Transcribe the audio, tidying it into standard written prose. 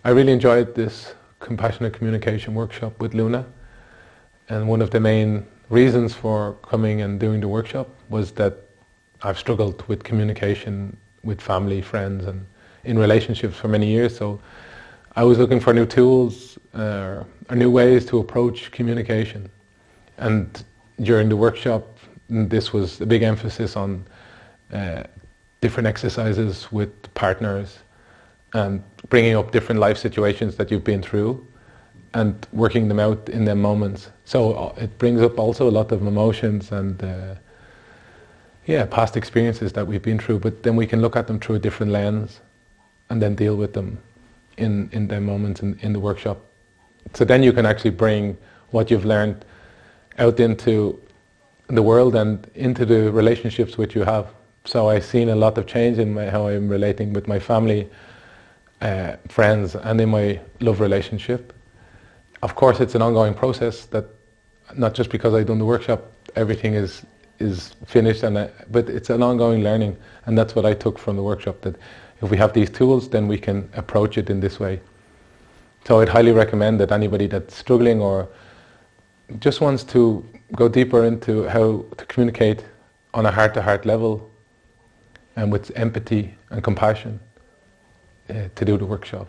I really enjoyed this compassionate communication workshop with Luna, and one of the main reasons for coming and doing the workshop was that I've struggled with communication with family, friends, and in relationships for many years. So I was looking for new tools or new ways to approach communication. And during the workshop, this was a big emphasis on different exercises with partners and bringing up different life situations that you've been through and working them out in them moments. So it brings up also a lot of emotions and past experiences that we've been through, but then we can look at them through a different lens and then deal with them in them moments in the workshop. So then you can actually bring what you've learned out into the world and into the relationships which you have. So I've seen a lot of change in how I'm relating with my family, friends, and in my love relationship. Of course, it's an ongoing process, that not just because I've done the workshop, everything is finished, but it's an ongoing learning, and that's what I took from the workshop, that if we have these tools, then we can approach it in this way. So I'd highly recommend that anybody that's struggling or just wants to go deeper into how to communicate on a heart-to-heart level and with empathy and compassion to do the workshop.